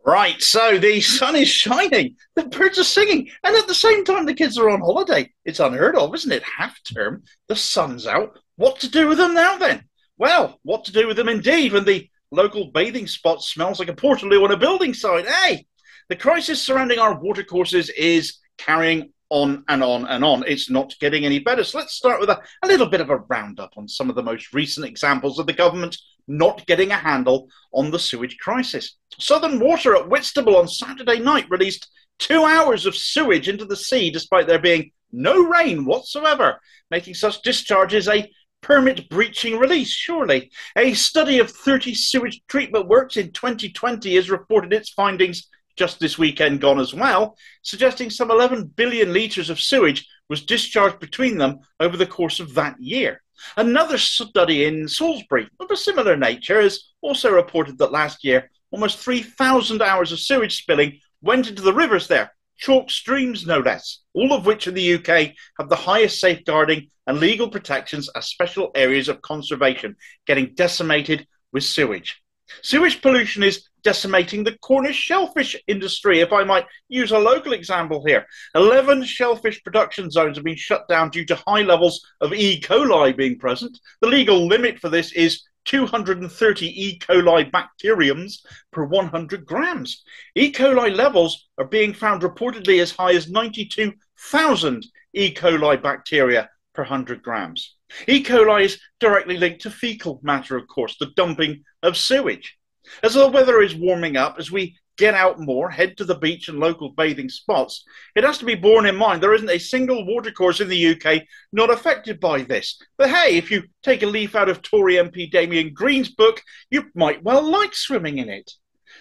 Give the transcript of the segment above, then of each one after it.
Right, so the sun is shining, the birds are singing, and at the same time the kids are on holiday. It's unheard of, isn't it? Half term, the sun's out. What to do with them now then? Well, what to do with them indeed when the local bathing spot smells like a portaloo on a building site, eh? The crisis surrounding our watercourses is carrying on and on and on. It's not getting any better. So let's start with a little bit of a roundup on some of the most recent examples of the government not getting a handle on the sewage crisis. Southern Water at Whitstable on Saturday night released 2 hours of sewage into the sea despite there being no rain whatsoever, making such discharges a permit breaching release, surely. A study of 30 sewage treatment works in 2020 has reported its findings just this weekend gone as well, suggesting some 11 billion litres of sewage was discharged between them over the course of that year. Another study in Salisbury of a similar nature has also reported that last year almost 3,000 hours of sewage spilling went into the rivers there, chalk streams no less, all of which in the UK have the highest safeguarding and legal protections as special areas of conservation, getting decimated with sewage. Sewage pollution is decimating the Cornish shellfish industry, if I might use a local example here. 11 shellfish production zones have been shut down due to high levels of E. coli being present. The legal limit for this is 230 E. coli bacteriums per 100 grams. E. coli levels are being found reportedly as high as 92,000 E. coli bacteria per 100 grams. E. coli is directly linked to faecal matter, of course, the dumping of sewage. As the weather is warming up, as we get out more, head to the beach and local bathing spots, it has to be borne in mind there isn't a single watercourse in the UK not affected by this. But hey, if you take a leaf out of Tory MP Damien Green's book, you might well like swimming in it.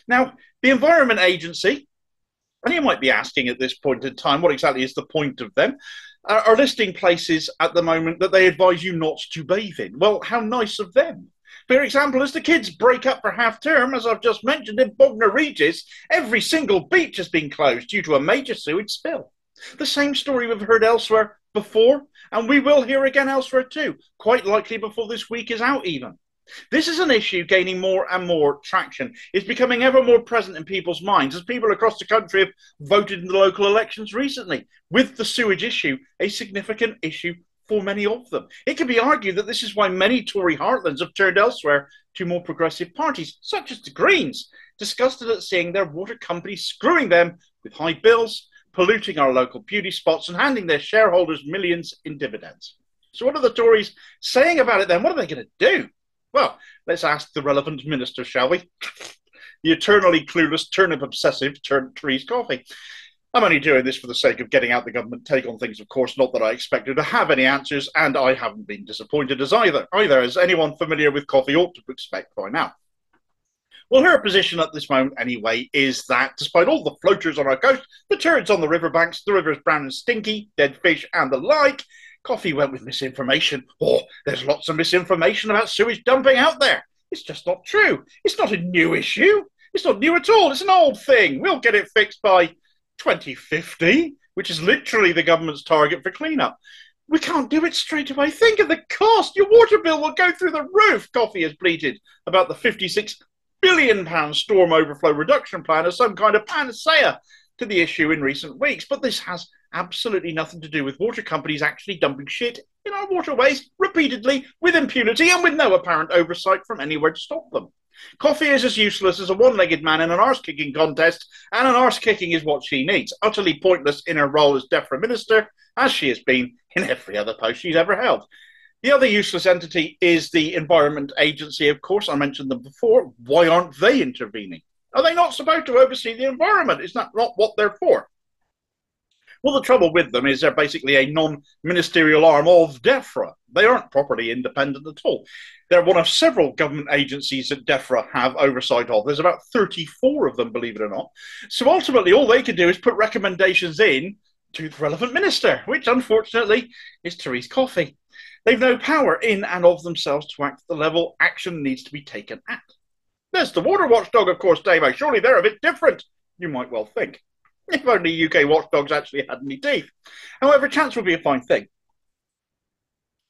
Now, the Environment Agency, and you might be asking at this point in time, what exactly is the point of them? Are listing places at the moment that they advise you not to bathe in. Well, how nice of them. For example, as the kids break up for half term, as I've just mentioned, in Bognor Regis, every single beach has been closed due to a major sewage spill. The same story we've heard elsewhere before, and we will hear again elsewhere too, quite likely before this week is out even. This is an issue gaining more and more traction. It's becoming ever more present in people's minds as people across the country have voted in the local elections recently, with the sewage issue a significant issue for many of them. It can be argued that this is why many Tory heartlands have turned elsewhere to more progressive parties, such as the Greens, disgusted at seeing their water companies screwing them with high bills, polluting our local beauty spots and handing their shareholders millions in dividends. So what are the Tories saying about it then? What are they going to do? Well, let's ask the relevant minister, shall we? The eternally clueless, turnip-obsessive Therese Coffey. I'm only doing this for the sake of getting out the government take on things, of course, not that I expected to have any answers, and I haven't been disappointed as either, as anyone familiar with Coffey ought to expect by now. Well, her position at this moment, anyway, is that despite all the floaters on our coast, the turds on the riverbanks, the river's brown and stinky, dead fish, and the like, Coffey went with misinformation. Oh, there's lots of misinformation about sewage dumping out there. It's just not true. It's not a new issue. It's not new at all. It's an old thing. We'll get it fixed by 2050, which is literally the government's target for cleanup. We can't do it straight away. Think of the cost. Your water bill will go through the roof, Coffey has bleated about the £56 billion storm overflow reduction plan as some kind of panacea to the issue in recent weeks. But this has absolutely nothing to do with water companies actually dumping shit in our waterways repeatedly with impunity and with no apparent oversight from anywhere to stop them. Coffey is as useless as a one-legged man in an arse-kicking contest, and an arse-kicking is what she needs, utterly pointless in her role as DEFRA minister, as she has been in every other post she's ever held. The other useless entity is the Environment Agency, of course. I mentioned them before. Why aren't they intervening? Are they not supposed to oversee the environment? Is that not what they're for? Well, the trouble with them is they're basically a non-ministerial arm of DEFRA. They aren't properly independent at all. They're one of several government agencies that DEFRA have oversight of. There's about 34 of them, believe it or not. So ultimately, all they can do is put recommendations in to the relevant minister, which unfortunately is Therese Coffey. They've no power in and of themselves to act at the level action needs to be taken at. There's the water watchdog, of course, Davo. Surely they're a bit different, you might well think. If only UK watchdogs actually had any teeth. However, chance would be a fine thing.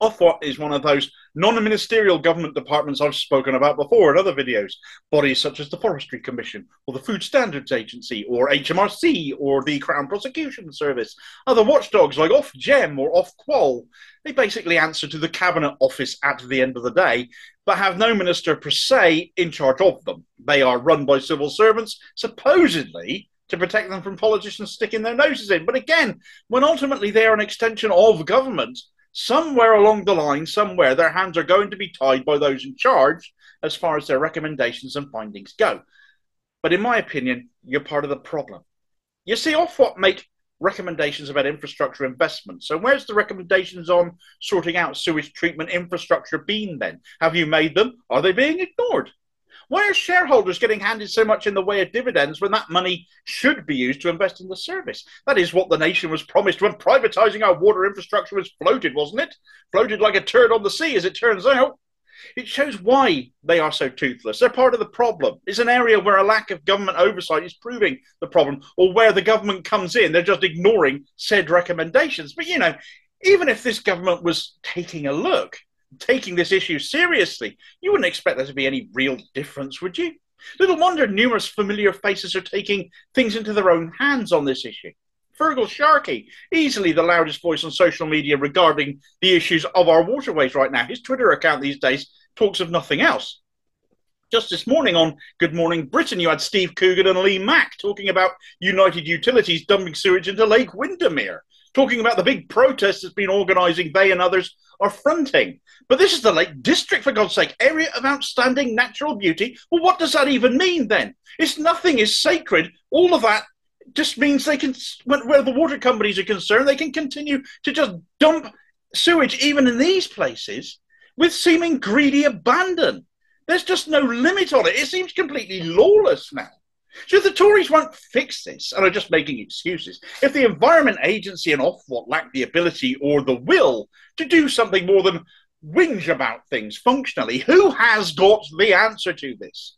Ofwat is one of those Non-ministerial government departments I've spoken about before in other videos. Bodies such as the Forestry Commission, or the Food Standards Agency, or HMRC, or the Crown Prosecution Service. Other watchdogs like Ofgem or Ofqual. They basically answer to the Cabinet Office at the end of the day, but have no minister per se in charge of them. They are run by civil servants, supposedly to protect them from politicians sticking their noses in. But again, when ultimately they are an extension of government, somewhere along the line, somewhere, their hands are going to be tied by those in charge as far as their recommendations and findings go. But in my opinion, you're part of the problem. You see, Ofwat make recommendations about infrastructure investment. So where's the recommendations on sorting out sewage treatment infrastructure been then? Have you made them? Are they being ignored? Why are shareholders getting handed so much in the way of dividends when that money should be used to invest in the service? That is what the nation was promised when privatising our water infrastructure was floated, wasn't it? Floated like a turd on the sea, as it turns out. It shows why they are so toothless. They're part of the problem. It's an area where a lack of government oversight is proving the problem, or where the government comes in, they're just ignoring said recommendations. But, you know, even if this government was taking a look, taking this issue seriously, you wouldn't expect there to be any real difference, would you? Little wonder numerous familiar faces are taking things into their own hands on this issue. Fergal Sharkey, easily the loudest voice on social media regarding the issues of our waterways right now. His Twitter account these days talks of nothing else. Just this morning on Good Morning Britain, you had Steve Coogan and Lee Mack talking about United Utilities dumping sewage into Lake Windermere, talking about the big protest that's been organising they and others are fronting. But this is the Lake District, for God's sake, area of outstanding natural beauty. Well, what does that even mean then? It's nothing is sacred. All of that just means they can, where the water companies are concerned, they can continue to just dump sewage even in these places with seeming greedy abandon. There's just no limit on it. It seems completely lawless now. So the Tories won't fix this and are just making excuses. If the Environment Agency and Ofwat lack the ability or the will to do something more than whinge about things functionally, who has got the answer to this?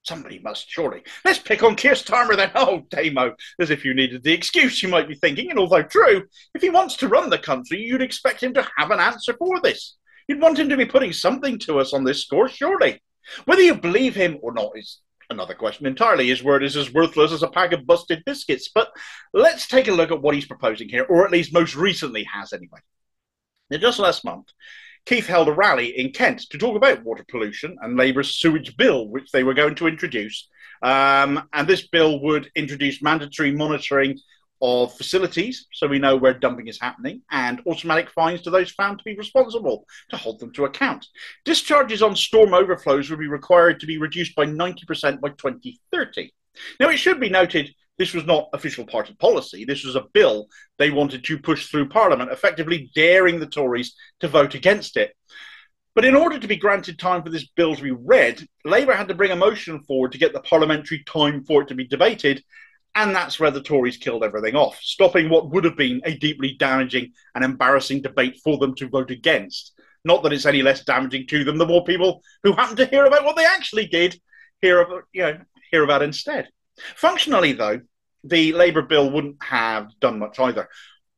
Somebody must, surely. Let's pick on Keir Starmer then. Oh, Damo, as if you needed the excuse, you might be thinking. And although true, if he wants to run the country, you'd expect him to have an answer for this. You'd want him to be putting something to us on this score, surely. Whether you believe him or not is another question entirely. His word is as worthless as a pack of busted biscuits. But let's take a look at what he's proposing here, or at least most recently has anyway. Now, just last month, Keith held a rally in Kent to talk about water pollution and Labour's sewage bill, which they were going to introduce. And this bill would introduce mandatory monitoring of facilities, so we know where dumping is happening, and automatic fines to those found to be responsible to hold them to account. Discharges on storm overflows would be required to be reduced by 90% by 2030. Now, it should be noted this was not official party policy. This was a bill they wanted to push through Parliament, effectively daring the Tories to vote against it. But in order to be granted time for this bill to be read, Labour had to bring a motion forward to get the parliamentary time for it to be debated, and that's where the Tories killed everything off, stopping what would have been a deeply damaging and embarrassing debate for them to vote against. Not that it's any less damaging to them, the more people who happen to hear about what they actually did hear about instead. Functionally, though, the Labour bill wouldn't have done much either.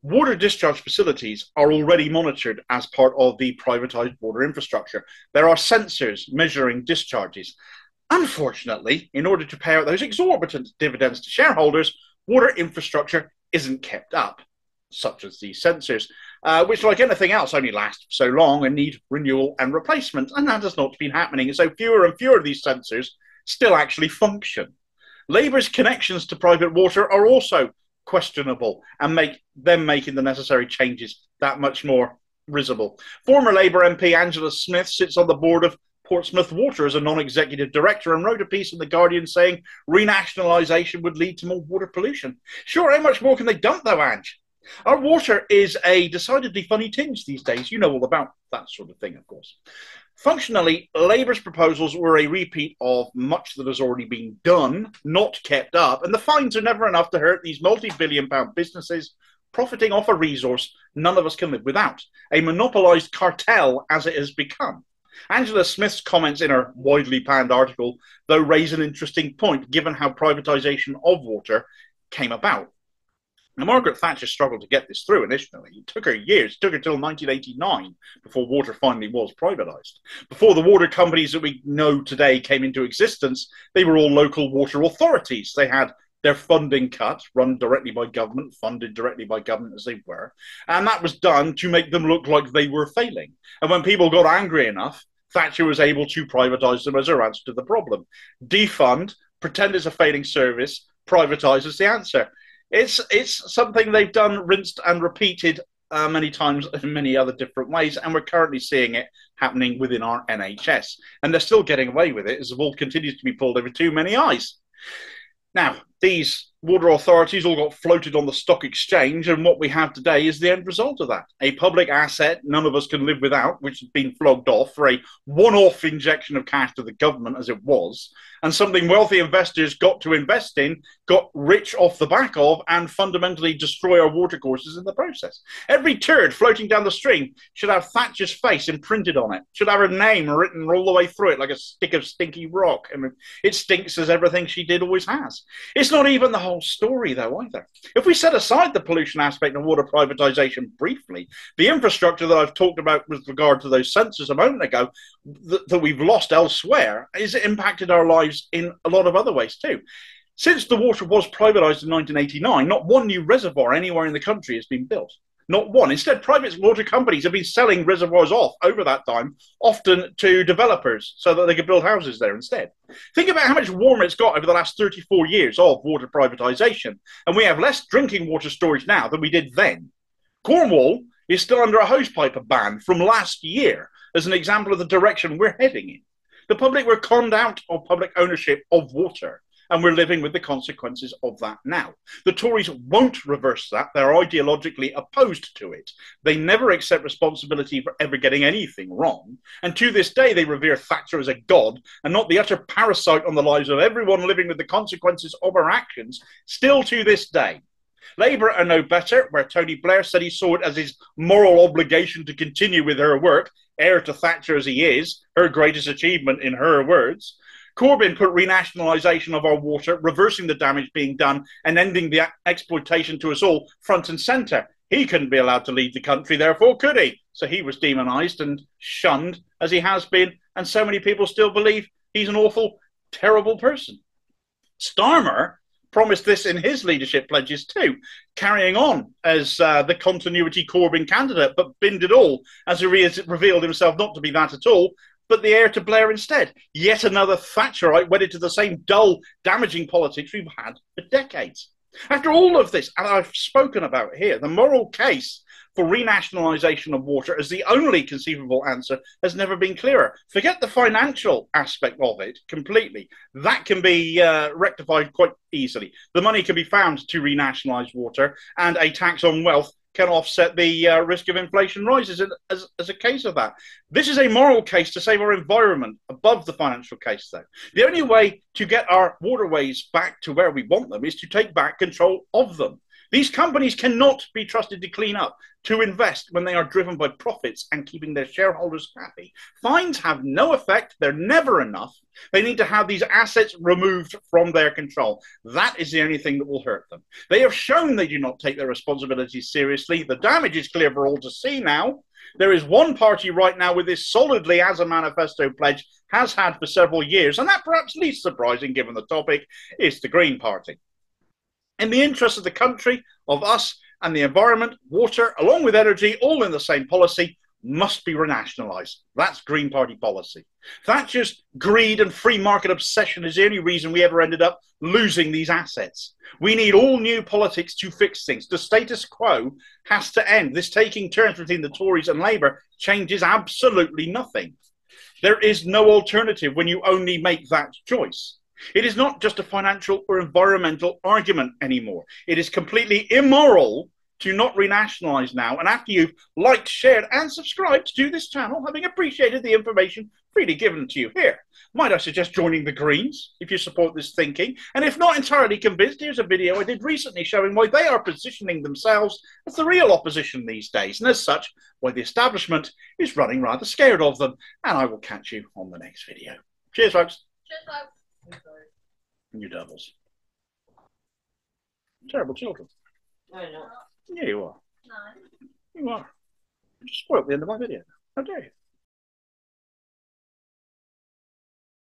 Water discharge facilities are already monitored as part of the privatised water infrastructure. There are sensors measuring discharges. Unfortunately, in order to pay out those exorbitant dividends to shareholders, water infrastructure isn't kept up, such as these sensors, which, like anything else, only last so long and need renewal and replacement, and that has not been happening. And so fewer and fewer of these sensors still actually function. Labour's connections to private water are also questionable and make them making the necessary changes that much more risible. Former Labour MP Angela Smith sits on the board of Portsmouth Water as a non-executive director and wrote a piece in The Guardian saying renationalisation would lead to more water pollution. Sure, how much more can they dump though, Ange? Our water is a decidedly funny tinge these days. You know all about that sort of thing, of course. Functionally, Labour's proposals were a repeat of much that has already been done, not kept up, and the fines are never enough to hurt these multi-billion-pound businesses profiting off a resource none of us can live without, a monopolised cartel as it has become. Angela Smith's comments in her widely panned article, though, raise an interesting point, given how privatisation of water came about. Now, Margaret Thatcher struggled to get this through initially. It took her years. It took her till 1989 before water finally was privatised. Before the water companies that we know today came into existence, they were all local water authorities. They had their funding cut, run directly by government, funded directly by government as they were. And that was done to make them look like they were failing. And when people got angry enough, Thatcher was able to privatise them as her answer to the problem. Defund, pretend it's a failing service, privatise is the answer. It's something they've done, rinsed and repeated many times in many other different ways, and we're currently seeing it happening within our NHS. And they're still getting away with it as the wool continues to be pulled over too many eyes. Now, these water authorities all got floated on the stock exchange, and what we have today is the end result of that. A public asset none of us can live without, which has been flogged off for a one-off injection of cash to the government as it was, and something wealthy investors got to invest in, got rich off the back of, and fundamentally destroy our watercourses in the process. Every turd floating down the stream should have Thatcher's face imprinted on it, should have her name written all the way through it like a stick of stinky rock. I mean, it stinks as everything she did always has. It's not even the whole story, though, either. If we set aside the pollution aspect of water privatisation briefly, the infrastructure that I've talked about with regard to those sensors a moment ago that we've lost elsewhere is impacted our lives in a lot of other ways too. Since the water was privatised in 1989, not one new reservoir anywhere in the country has been built. Not one. Instead, private water companies have been selling reservoirs off over that time, often to developers, so that they could build houses there instead. Think about how much warmer it's got over the last 34 years of water privatisation, and we have less drinking water storage now than we did then. Cornwall is still under a hosepipe ban from last year as an example of the direction we're heading in. The public were conned out of public ownership of water, and we're living with the consequences of that now. The Tories won't reverse that. They're ideologically opposed to it. They never accept responsibility for ever getting anything wrong. And to this day, they revere Thatcher as a god and not the utter parasite on the lives of everyone living with the consequences of her actions, still to this day. Labour are no better, where Tony Blair said he saw it as his moral obligation to continue with her work, heir to Thatcher as he is, her greatest achievement in her words. Corbyn put renationalisation of our water, reversing the damage being done and ending the exploitation to us all front and centre. He couldn't be allowed to lead the country, therefore, could he? So he was demonised and shunned, as he has been, and so many people still believe he's an awful, terrible person. Starmer promised this in his leadership pledges too, carrying on as the continuity Corbyn candidate, but binned it all, as he revealed himself not to be that at all, but the heir to Blair instead. Yet another Thatcherite wedded to the same dull, damaging politics we've had for decades. After all of this, and I've spoken about here, the moral case for renationalisation of water as the only conceivable answer has never been clearer. Forget the financial aspect of it completely. That can be rectified quite easily. The money can be found to renationalise water, and a tax on wealth can offset the risk of inflation rises as a case of that. This is a moral case to save our environment above the financial case, though. The only way to get our waterways back to where we want them is to take back control of them. These companies cannot be trusted to clean up, to invest when they are driven by profits and keeping their shareholders happy. Fines have no effect. They're never enough. They need to have these assets removed from their control. That is the only thing that will hurt them. They have shown they do not take their responsibilities seriously. The damage is clear for all to see now. There is one party right now with this solidly as a manifesto pledge, has had for several years, and that perhaps least surprising given the topic, is the Green Party. In the interest of the country, of us, and the environment, water, along with energy, all in the same policy, must be renationalised. That's Green Party policy. Thatcher's greed and free market obsession is the only reason we ever ended up losing these assets. We need all new politics to fix things. The status quo has to end. This taking turns between the Tories and Labour changes absolutely nothing. There is no alternative when you only make that choice. It is not just a financial or environmental argument anymore. It is completely immoral to not renationalise now. And after you've liked, shared and subscribed to this channel, having appreciated the information freely given to you here, might I suggest joining the Greens if you support this thinking? And if not entirely convinced, here's a video I did recently showing why they are positioning themselves as the real opposition these days, and as such, why the establishment is running rather scared of them. And I will catch you on the next video. Cheers, folks. Cheers, folks. And you devils. Terrible children. Yeah, you are. You are. You just spoiled the end of my video. How dare you?